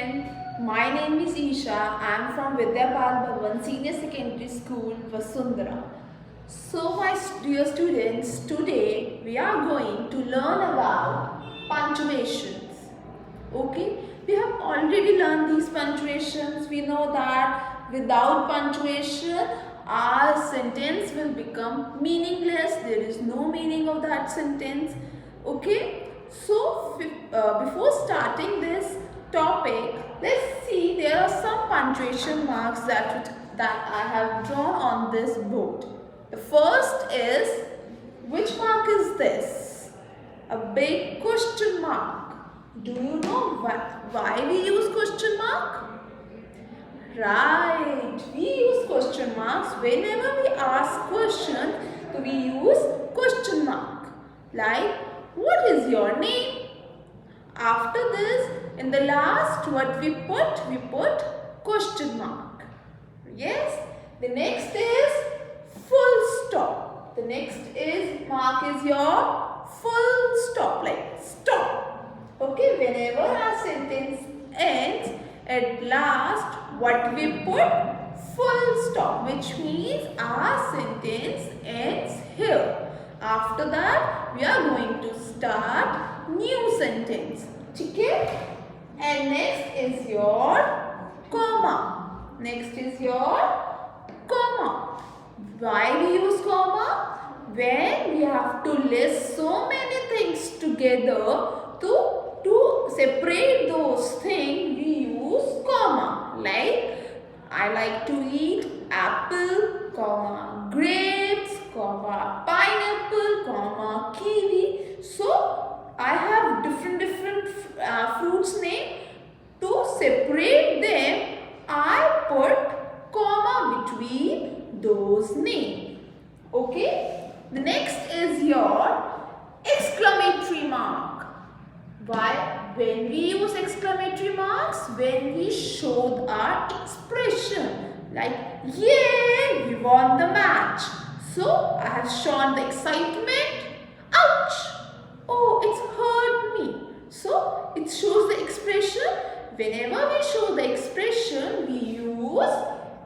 My name is Isha. I am from Vidyapal Bhavan Senior Secondary School, Vasundhara. So my dear students, today we are going to learn about punctuations. Okay, we have already learned these punctuations. We know that without punctuation, our sentence will become meaningless. There is no meaning of that sentence. Okay, so before starting this topic, let's see there are some punctuation marks that I have drawn on this board. The first is, which mark is this? A big question mark. Do you know why we use question mark? Right, we use question marks whenever we ask questions. So we use question mark. Like, what is your name? After this, in the last, what we put question mark. Yes. The next is full stop. The next is mark is your full stop, like stop. Okay, whenever our sentence ends, at last what we put full stop, which means our sentence ends here. After that, we are going to start new sentence. Okay? And next is your comma. Next is your comma. Why we use comma? When we have to list so many things together, to separate those things, we use comma. Like, I like to eat apple, comma, grapes, comma, pineapple, comma, kiwi. So, I have different fruits name. To separate them, I put comma between those names. Okay? The next is your exclamatory mark. Why? When we use exclamatory marks, when we show our expression. Like, yay, we won the match. So, I have shown the excitement. Ouch! Oh, it's hurt me. So, it shows the expression. Whenever we show the expression, we use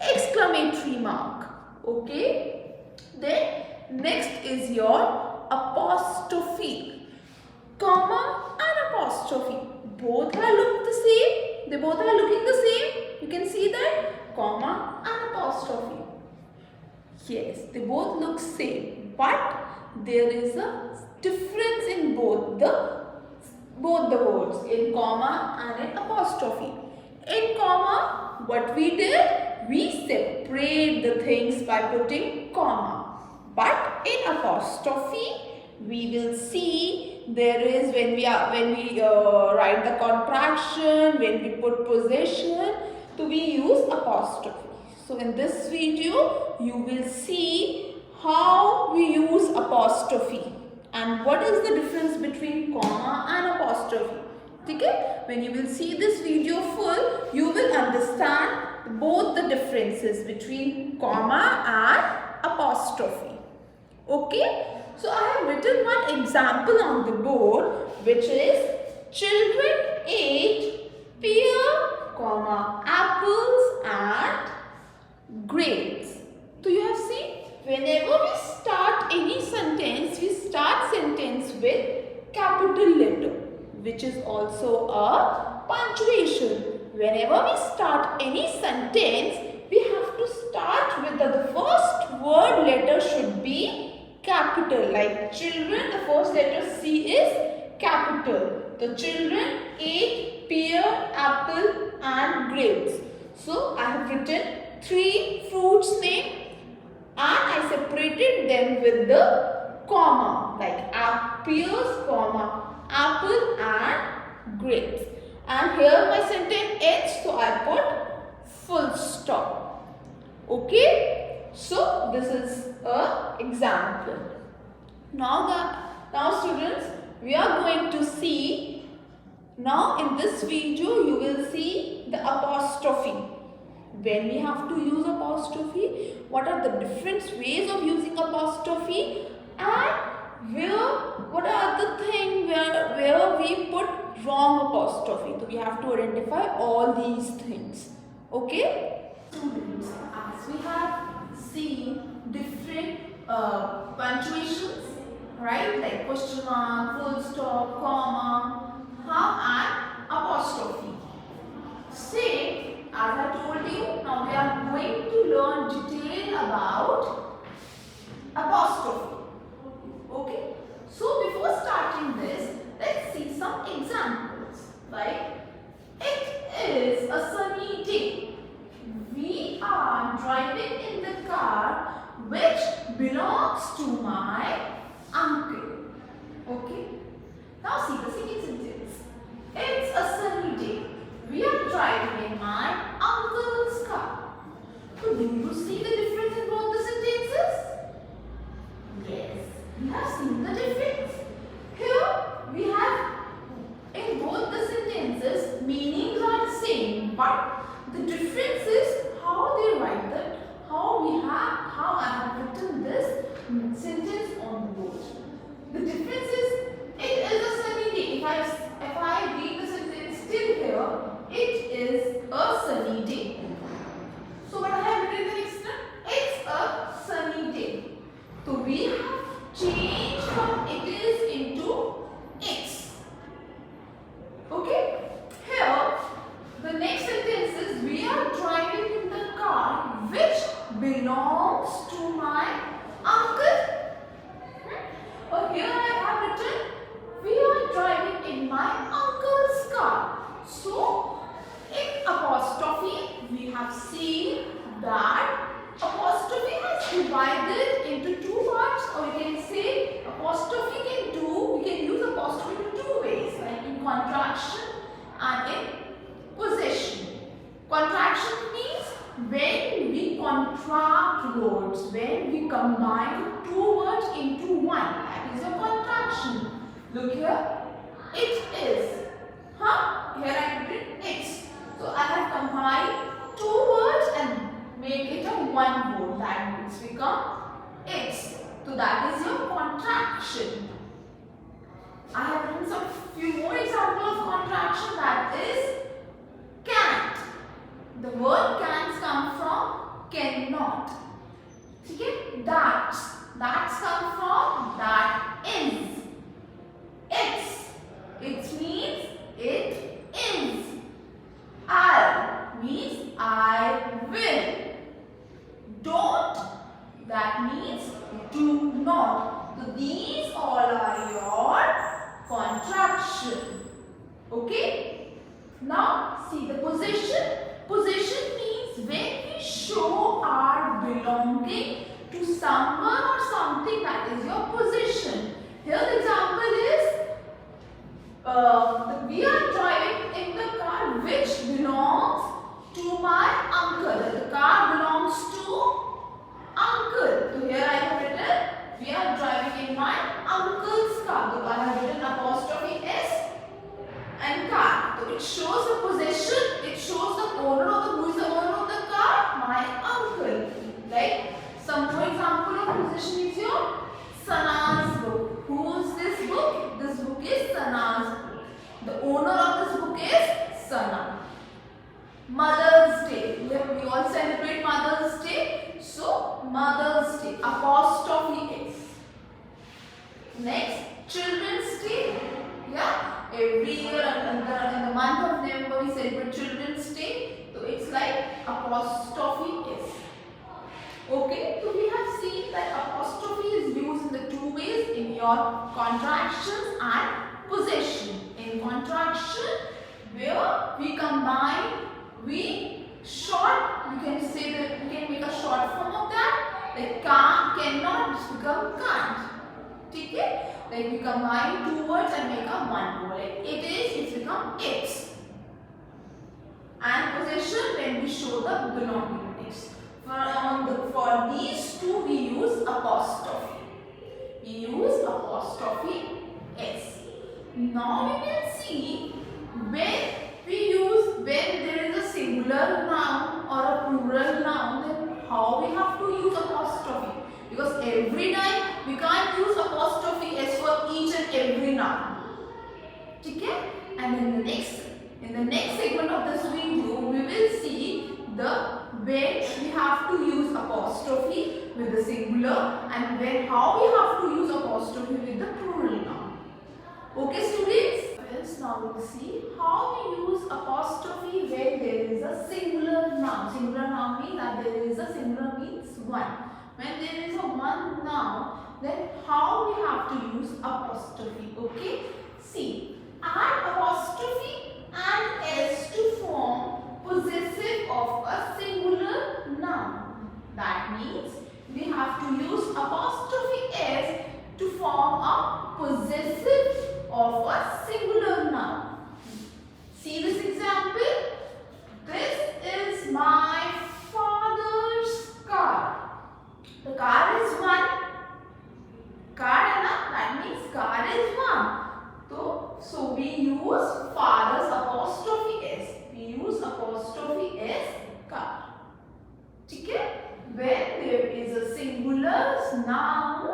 exclamatory mark. Okay? Then, next is your apostrophe. Comma and apostrophe. Both are look the same. They both are looking the same. You can see that. Comma and apostrophe. Yes, they both look same. But there is a difference in both the words. In comma and in apostrophe. In comma, what we did? We separate the things by putting comma. But in apostrophe, we will see there is when we write the contraction, when we put possession, so we use apostrophe. So in this video, you will see how we use apostrophe and what is the difference between comma and apostrophe. Okay? When you will see this video full, you will understand both the differences between comma and apostrophe. Okay? So I have written one example on the board, which is children ate pear, comma, apples and grapes. So you have seen, whenever we start any sentence, we start sentence with capital letter, which is also a punctuation. Whenever we start any sentence, we have to start with the first word letter should be capital. Like children, the first letter C is capital. The children ate pear, apple and grapes. So I have written 3 fruits name and I separated them with the comma. Like pears, comma, apple and grapes. And here my sentence ends, so I put full stop. Okay? So this is an example. Now students, we are going to see, now in this video you will see the apostrophe. When we have to use apostrophe, what are the different ways of using apostrophe, and what are the things where we put wrong apostrophe. So we have to identify all these things. Okay? Students, as we have seen different punctuations, right? Like question mark, full stop, comma, and apostrophe. Same as I told you, now we are going to learn detail about apostrophe. Okay? So before starting this, let's see some examples. Like, it is a sunny day. We are driving in the car which belongs to my uncle. Okay? Now see the second sentence. It's a sunny day. We are driving in my uncle's car. So do you see the difference in both the sentences? Yes, we have seen the difference. Here we have in both the sentences meanings are the same, but the difference is how they write that, how I have written this sentence on the board. The difference is it is a sunny day. If I read the sentence still here, it is a sunny day. So what I have written in the next one, it's a sunny day. So we have changed from it is into it's. Okay? Here, the next sentence is we are driving in the car which belongs to my uncle. Here I have written we are driving in my uncle's car. So, in apostrophe, we have seen that apostrophe has divided into two parts, or we can say apostrophe we can use apostrophe in two ways, like in contraction and in possession. Contraction means when we contract words, when we combine two words into one, that is a contraction. Look here, it is. Here I have written it's. So I have combined two words and make it a one word. That means become it's. So that is your contraction. I have written some few more examples of contraction, that is can't. The word can't come from cannot. Okay? That's come from that is. It's. It means it is. I'll means I will. Don't, that means do not. So these all are your contraction. Okay? Now see the position. Position means when we show our belonging to someone or something, that is your position. Here the example is we are driving in the car which belongs to my uncle. The car belongs to uncle. So here I have written we are driving in my uncle's car. So I have written apostrophe S and car. So it shows the possession. It shows the owner of who is the owner of the car? My uncle. Like some more example of possession is your Sana's book. Whose this book? This book is Sana's book. The owner of this book is Sana. Mother's Day. We all celebrate Mother's Day. So Mother's Day. Apostrophe S. Next, Children's Day. Yeah. Every year in the month of November we celebrate Children's Day. So it's like apostrophe S. Okay, so we have seen that apostrophe is used in the two ways, in your contractions and possession. In contraction, where we combine, we can say that we can make a short form of that, like cannot become can't. Okay? Like we combine two words and make a one word. Like it is, it's become it's. And possession when we show the belongingness. For these two we use apostrophe. We use apostrophe S. Now we can see when there is a singular noun or a plural noun, then how we have to use apostrophe. Because every time we can't use apostrophe S for each and every noun. Okay? And in the next segment of this video, we will see when we have to use apostrophe with the singular and how we have to use apostrophe with the plural noun. Okay, students? Now we will see how we use apostrophe when there is a singular noun. Singular noun means that there is a singular means one. When there is a one noun, then how we have to use apostrophe. Okay? See, add apostrophe and s to form possessive of a singular noun. That means we have to use apostrophe s to form a possessive of a singular noun. See this example? This is my father's car. The car is one. Car है ना? That means car is one. So we use father's apostrophe s. We use apostrophe s car. ठीक है? When there is a singular noun,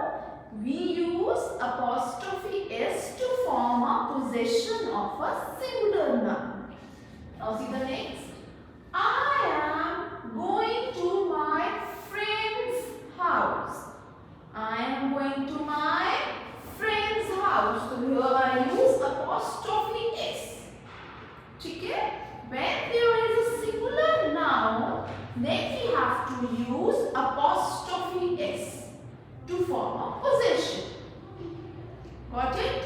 we use apostrophe s to form a possession of a singular noun. Now see the next. I am going to my friend's house. I am going to my friend's house. So here I use apostrophe s. ठीक है? When there is a singular noun, then we have to use apostrophe s to form a possession. Got it?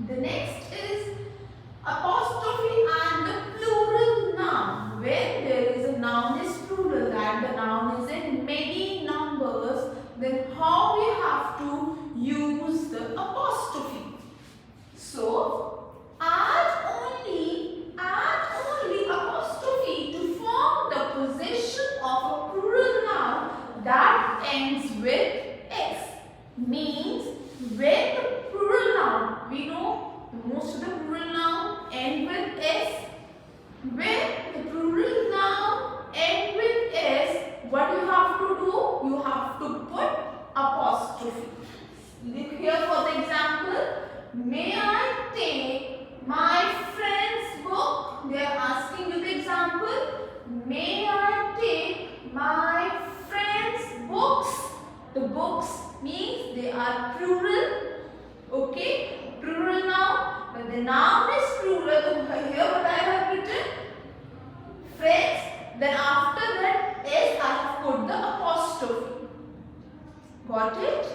The next is apostrophe and the plural noun. When there is a noun is plural, that the noun is in many numbers, then how we have to use the apostrophe? So, add only apostrophe to form the possession of a plural noun that ends with s. Means when the plural noun, we know most of the plural noun end with s. When the plural noun end with s, what you have to do? You have to put apostrophe. Look here for the example. May I take my friend's book? They are asking you the example. May I take my friend's books? The books means they are plural. Okay? Plural noun. When the noun is plural, here what I have written? Friends. Then after that s I have put the apostrophe. Got it?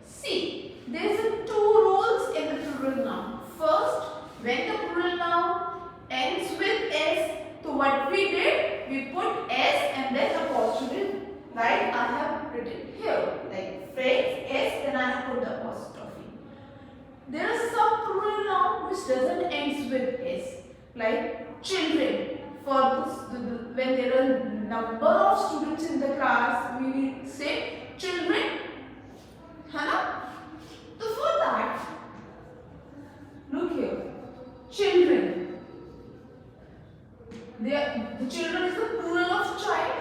See, there is two rules in the plural noun. First, when the plural noun ends with s, so what we did, we put s and then apostrophe. Like I have written here, like friends, s, then I have put the apostrophe. There are some plural noun which doesn't end with s, like children. For this, when there are a number of students in the class, we will say children. Hana? So for that, look here, children. The children is the plural of child.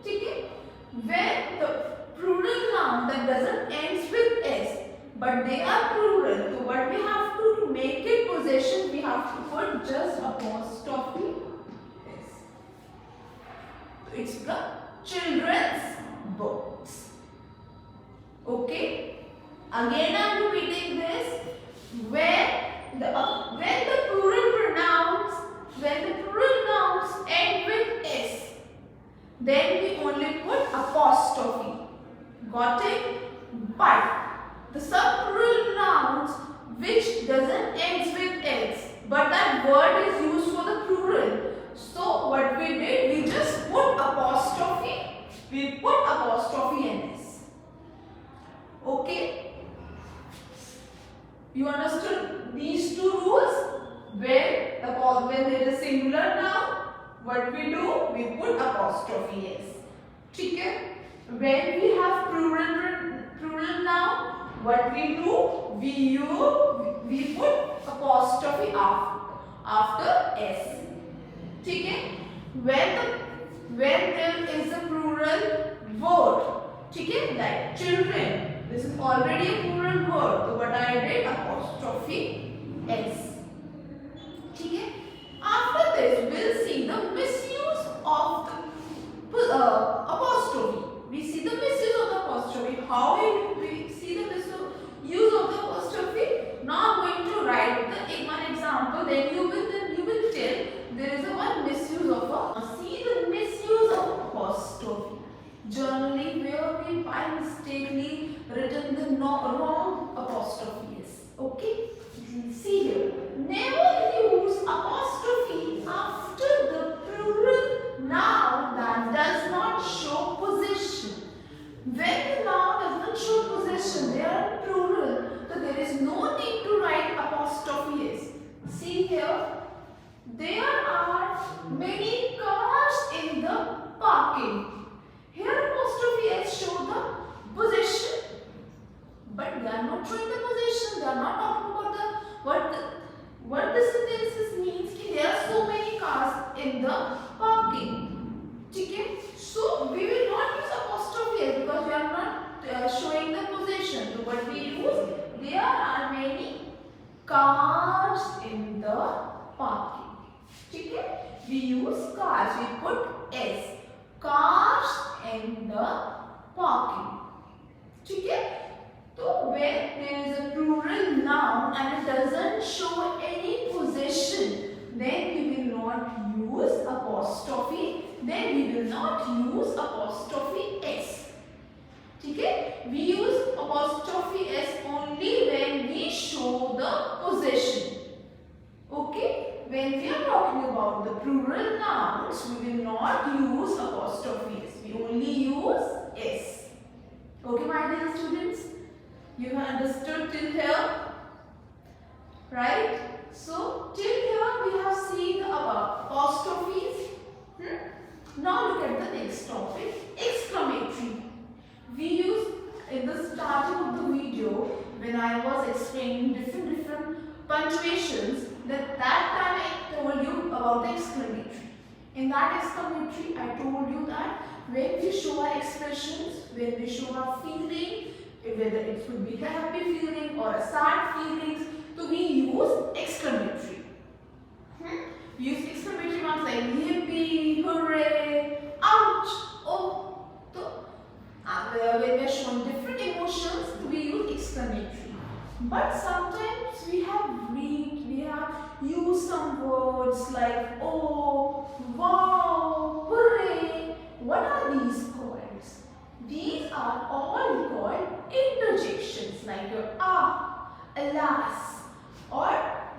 Okay? When the plural noun that doesn't end with s, but they are plural, so what we have to make it possession, we have to put just apostrophe s. So it's the children's books. Okay? Again I am repeating this. When the plural nouns end with s, then we only put apostrophe. Got it? But the subplural nouns which doesn't end with s, but that word is used for the plural. So what we did, we just put apostrophe. We put apostrophe and s. Okay? You understood these two rules? When there is singular noun, what we do? We put apostrophe s. ठीक है? When we have plural noun, what we do? We put apostrophe after s. ठीक है? When there is a plural word, ठीक है? Like children. This is already a plural word. So what I did? Apostrophe s. then you will tell there is a one misuse of a. See the misuse of apostrophe. Generally, where we by mistakenly written the wrong apostrophe is. Okay. See here. Never use apostrophe after the plural noun that does not show position. When the noun does not show position, they are plural, so there is no need to write apostrophe s. See here, there are many cars in the parking. Here apostrophe s show the position, but they are not showing the position. They are not talking about what the sentences means. Ki there are so many cars in the parking. Okay, so we will not use apostrophe s because we are not showing the position. So what we use, there are many cars in the parking. Okay, we use cars. We put s. Cars in the parking. Okay. So when there is a plural noun and it doesn't show any position, then we will not use apostrophe. Then we will not use apostrophe s. Okay? We use apostrophe s only when we show the position. Okay? When we are talking about the plural nouns, we will not use apostrophe s. We only use s. Okay, my dear students? You have understood till here? Right? So, till here we have seen the apostrophes. Now look at the next topic, exclamatory. We use in the starting of the video when I was explaining different punctuations, that time I told you about the exclamatory. In that exclamatory, I told you that when we show our expressions, when we show our feeling, whether it could be a happy feeling or a sad feelings, so we use exclamatory. We use exclamatory marks like yippee, hooray, ouch, oh. So, when we are showing different emotions, we use exclamatory. But sometimes we have used some words like oh, wow, hooray. What are these called? These are all called interjections, like your ah, alas, or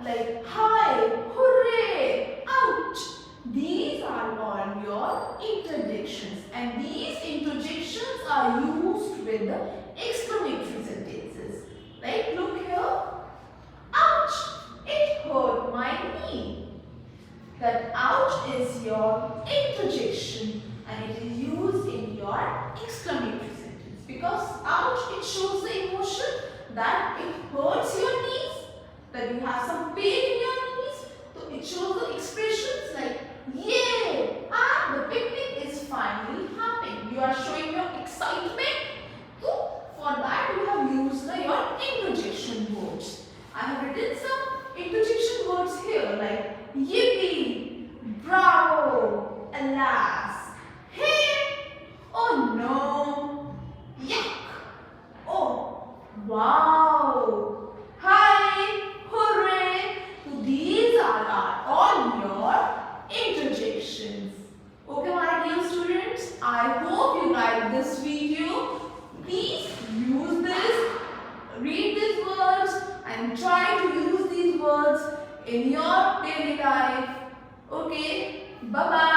like hi, hooray, ouch. These are all your interjections, and these interjections are used with the exclamatory sentences. Like look here, ouch, it hurt my knee. That ouch is your interjection and it is used in your exclamatory sentence because ouch, it shows the emotion that it hurts your knees, that you have some pain in your knees. So it shows the expressions like yay, the picnic is finally happening. You are showing your excitement. So for that you have used your interjection words. I have written some interjection words here like yippee, bravo, alas, hey, oh no, yuck, oh, wow, hi, hooray. So these are all your interjections. Okay, my dear students, I hope you like this video. Please use this, read these words and try to use these words in your daily life. Okay, bye-bye.